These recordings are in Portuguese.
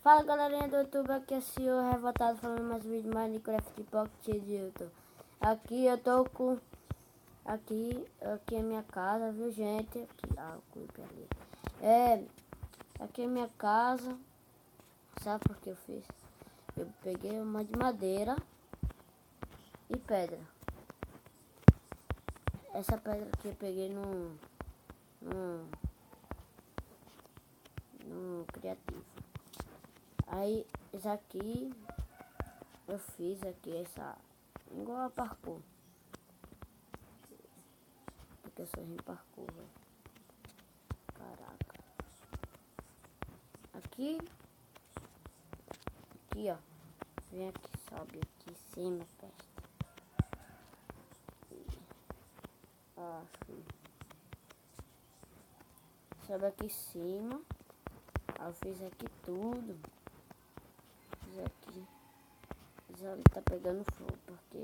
Fala galerinha do YouTube, aqui é o Senhor Revoltado falando mais um vídeo Minecraft Pocket de YouTube. Aqui eu tô com... Aqui é minha casa, viu gente? Aqui, o clipe ali. Aqui é minha casa. Sabe por que eu fiz? Eu peguei uma de madeira e pedra. Essa pedra aqui eu peguei no criativo. Aí, isso aqui, eu fiz aqui essa, igual a parkour. Porque eu sou em parkour, velho. Caraca. Aqui, ó. Vem aqui, sobe aqui em cima, festa. Assim. Sobe aqui em cima. Aí eu fiz aqui tudo. Fiz aqui. Mas ali tá pegando fogo, porque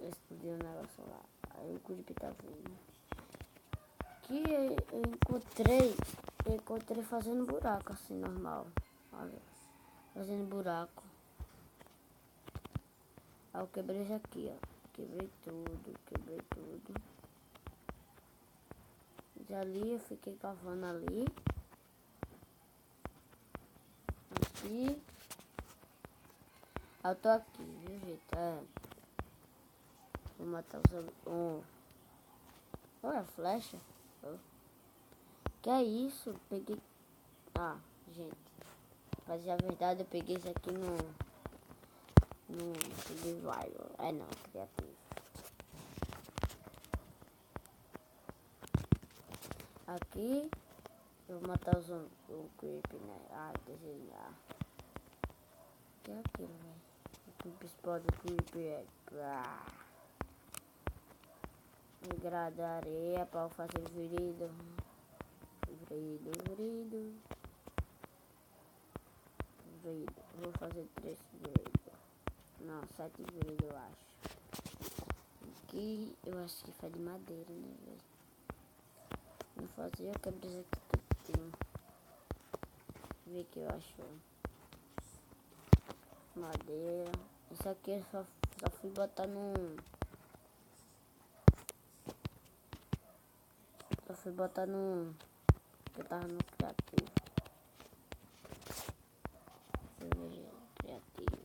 explodiu o negócio lá. Aí o clipe tá vindo. Aqui eu encontrei fazendo buraco assim, normal. Olha, fazendo buraco. Aí eu quebrei isso aqui, ó. Quebrei tudo. E ali eu fiquei cavando ali. Aqui. Eu tô aqui, viu gente? Vou matar os... Olha a flecha. Que é isso? Peguei... gente. Mas a verdade eu peguei isso aqui no survival. Não, criativo. Aqui eu vou matar o creep, né? Desenhar. Que é aquilo, velho? O creep explode, o creep é... Migrada areia para fazer vrido. Vou fazer 3 vrido. Não, 7 vrido eu acho. Aqui eu acho que faz de madeira, né, velho? Não fazia, eu quebrei isso aqui tudinho. Ver que eu acho. Madeira. Isso aqui eu só fui botar no... que eu tava no criativo. Criativo.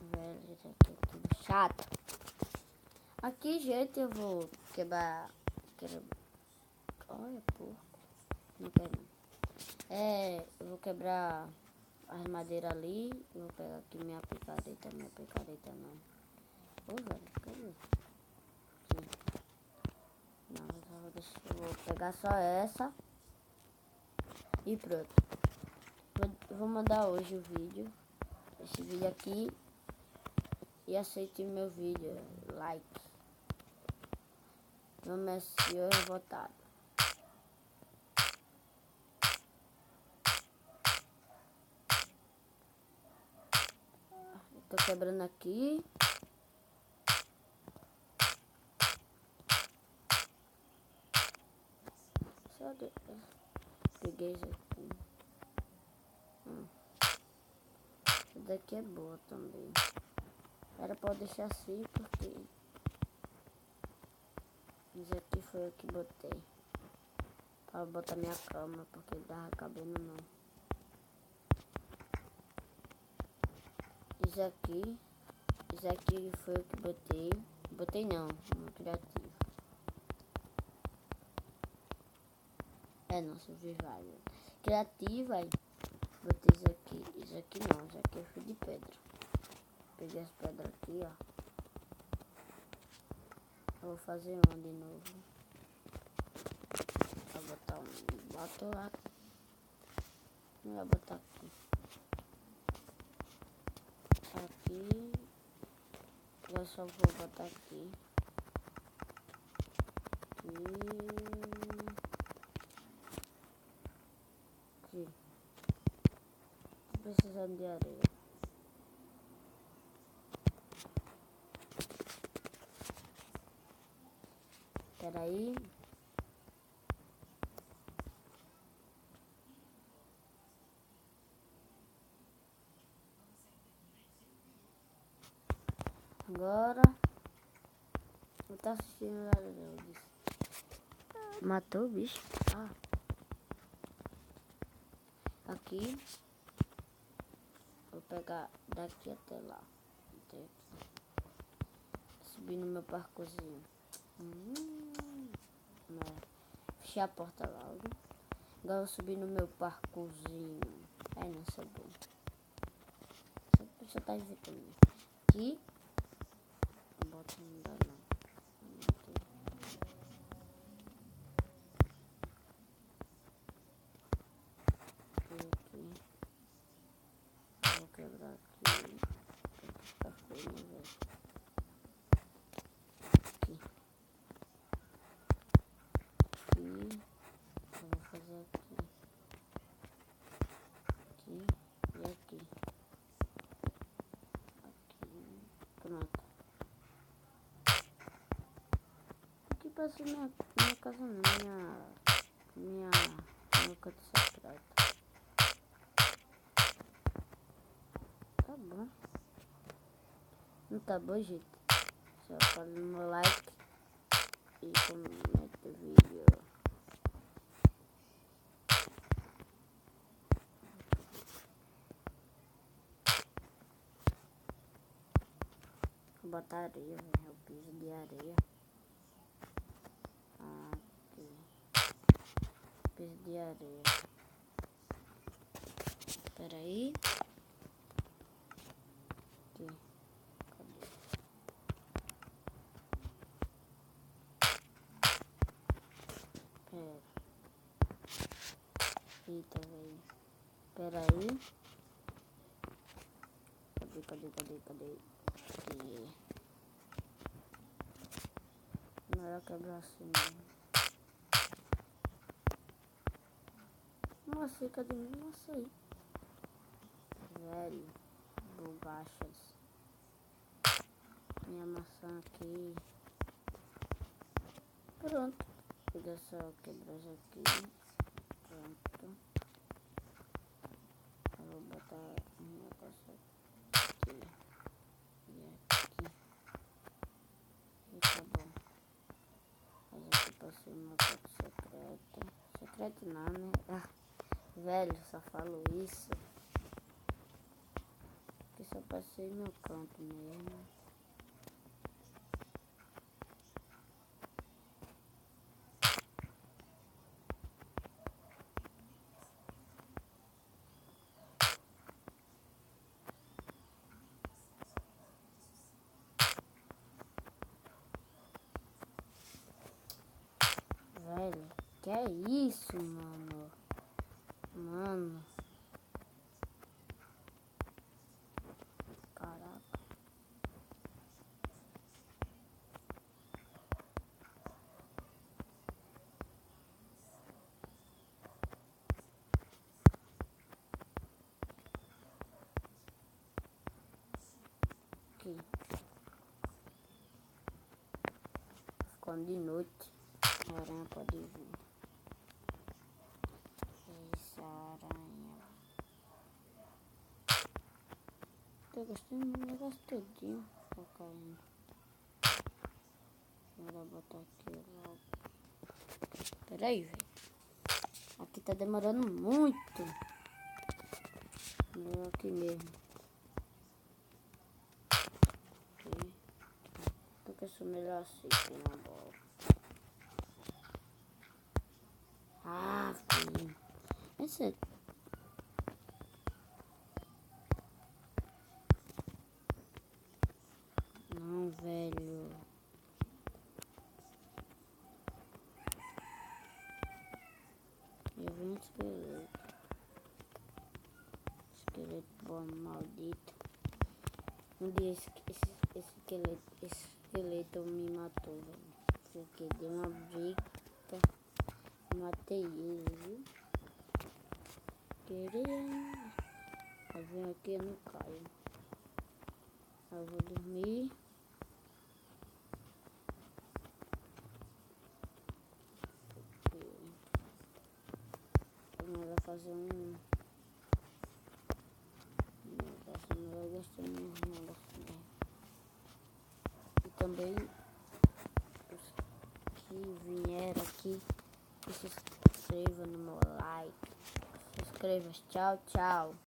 Velho, isso aqui é tudo chato. Aqui, gente, eu vou quebrar. Olha, porco. Não quero. Eu vou quebrar as madeiras ali. Eu vou pegar aqui minha picareta. Não. Velho, cadê? Não, vou pegar só essa. E pronto. Vou mandar hoje o vídeo. Esse vídeo aqui. E aceite meu vídeo. Like. Meu nome é Senhor Revoltado. Tô quebrando aqui. Peguei isso aqui. Essa daqui é boa também. Era pra eu deixar assim porque isso aqui foi o que botei. Pra botar minha cama, porque dava cabendo não. Isso aqui foi o que botei. Botei não, no criativo. Não, survival. Criativo, aí. Botei isso aqui. Isso aqui não, isso aqui eu fui de pedra. Peguei as pedras aqui, ó. Eu vou fazer um de novo. Vou botar boto lá. Não vai botar aqui. Aqui. Eu só vou botar aqui. Aqui. Tô precisando de areia. Peraí. Agora. Eu tô assistindo o bicho. Matou o bicho. Ah. Aqui. Vou pegar daqui até lá. Até aqui. Subir no meu parcourzinho. Fechei a porta logo. Agora eu subi no meu parcourzinho. Ai, não sou bom. Só tá inventando. Aqui. Bota não dá não. Aqui. Vou quebrar aqui. Tá feio, velho. Aqui. Aqui. Eu vou fazer aqui. Aqui e aqui. Aqui. Pronto. Aqui parece minha casa não. Meu canto secreto. Tá bom. Não tá bom, gente? Só fala no meu like e comenta o vídeo. Vou botar areia, velho. O piso de areia. Aqui. Piso de areia. Espera aí. Aqui. Cadê? Pera. Eita, velho. Espera aí. Cadê? Aqui. Melhor quebrar assim mesmo. Nossa, cadê minha maçã aí? Velho. Bobachas. Minha maçã aqui. Pronto. Vou só quebrar isso aqui. Pronto. Eu vou botar um negócio aqui. E aqui. E tá bom. Mas aqui passei uma coisa secreta. Secreto não, né? Ah, velho, só falo isso. Que só passei meu canto mesmo. Velho, que é isso, mano? Mano. Caraca. Aqui. Ficando de noite. A aranha pode vir. Essa aranha. Tô gostando do negócio todinho. Tá caindo. Vou botar aqui logo. Pera aí, velho. Aqui tá demorando muito. Melhor aqui mesmo. Aqui. Porque eu sou melhor assim, tem uma bola. Ah, filho. Esse é... Não, velho. Eu vi um esqueleto. Esqueleto bom, maldito. Um dia esse esqueleto me matou, velho. Porque deu uma briga. Matei ele, viu? Queria. Eu venho aqui e não caio. Eu vou dormir. fazer um negócio, não vai gastar um negócio, né? E também os que vieram aqui, que se inscreva no meu like. Se inscreva. Tchau, tchau.